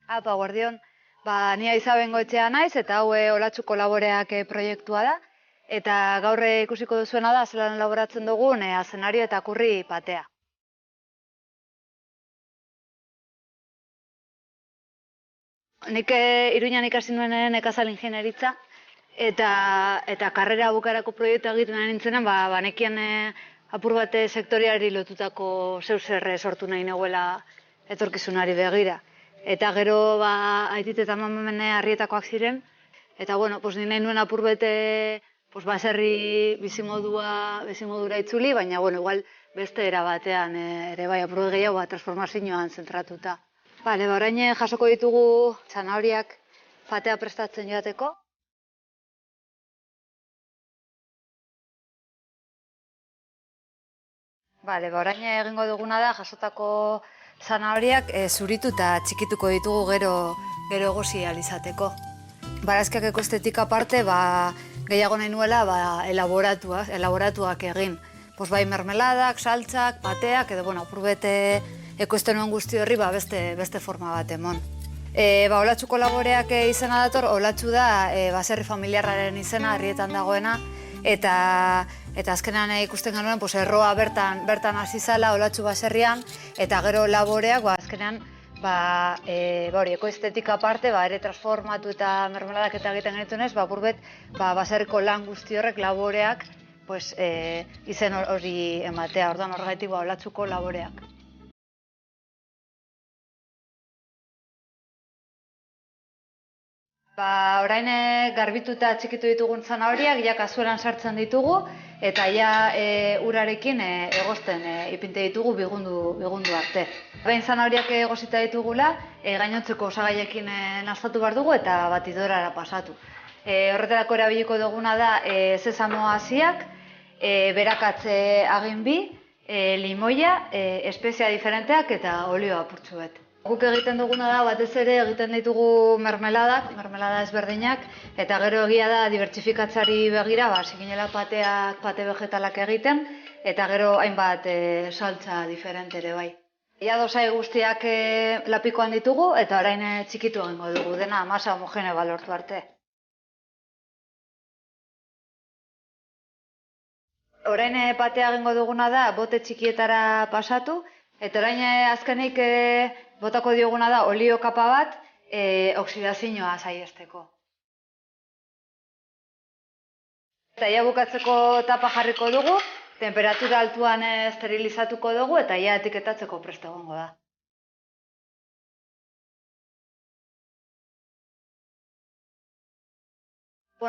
Apa, guardion. Ni Aiza Bengoetxea naiz, eta hau Olatxu kolaboreak proiektua da. Eta gaur ikusiko duzuena da, zelan elaboratzen dugun azenario eta kurri patea. Nik Iruñan ikasi nuen nekazal ingenieritza, eta karrera bukarako proiektua egiten ari nintzenan, banekien apur bat sektoriari lotutako zeu zer sortu nahi nagoela etorkizunari begira. Eta gero aitit eta mamen harrietakoak ziren, eta ni nahi nuen apur bete baserri bizimodura itzuli, baina igual beste era batean ere bai apur gehiago transformazioan zentratuta. Orain jasoko ditugu zanahoriak patea prestatzen joateko. Orain egingo duguna da jasotako zanahoriak zuritu eta txikituko ditugu gero egosi alizateko. Barazkiak estetika aparte, gehiago nahi nuela elaboratuak egin. Bai mermeladak, saltzak, pateak, edo apur bete ekoizten nuen guzti horri beste forma bat emon. Olatxu kolaboreak izena dator, Olatxu da baserri familiarraren izena, herrietan dagoena, eta azkenean ikusten genuen erroa bertan hasi zala Olatxu baserrian, eta gero laboreak azkenean ekoestetika aparte, ere transformatu eta mermeladak eta egiten genitunez, apurbet baserriko lan guzti horrek laboreak izen hori ematea, orduan horregatik Olatxuko laboreak. Orain garbitu eta txikitu ditugun zanahoriak, kazuelan sartzen ditugu, eta urarekin egozten ipinte ditugu bigundu arte. Behin zanahoriak egozita ditugula, gainontzeko osagaiekin naztatu behar dugu eta batidorara pasatu. Horretarako erabiliko duguna da sesamo hasiak, berakatze aginbi, limoia, espezia diferenteak eta olio apurtxuet. Guk egiten duguna da, batez ere egiten ditugu mermelada ezberdinak, eta gero egia da dibertsifikatzeari begira, zikinela pate vegetalak egiten, eta gero hainbat saltza diferente ere bai. Dosai guztiak lapikoan ditugu, eta orain txikitu egingo dugu, dena masa homogeneo lortu arte. Orain patea egingo duguna da, bote txikietara pasatu, eta orain azkenik botako dioguna da olio kapa bat oksidazioa saihesteko. Eta bukatzeko tapa jarriko dugu, temperatura altuan esterilizatuko dugu eta etiketatzeko prest egongo da.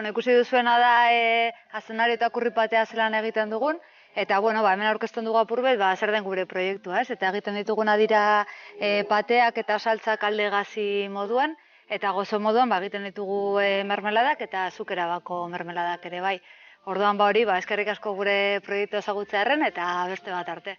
Ikusi duzuena da azenario eta kurri patea zelan egiten dugun, eta hemen aurkezten dugu apurbet zer den gure proiektua, eta egiten dituguna dira pateak eta saltzak alde gazi moduan, eta gozo moduan egiten ditugu mermeladak eta azukera bako mermeladak ere bai. Orduan eskerrik asko gure proiektua ezagutzearren eta beste bat arte.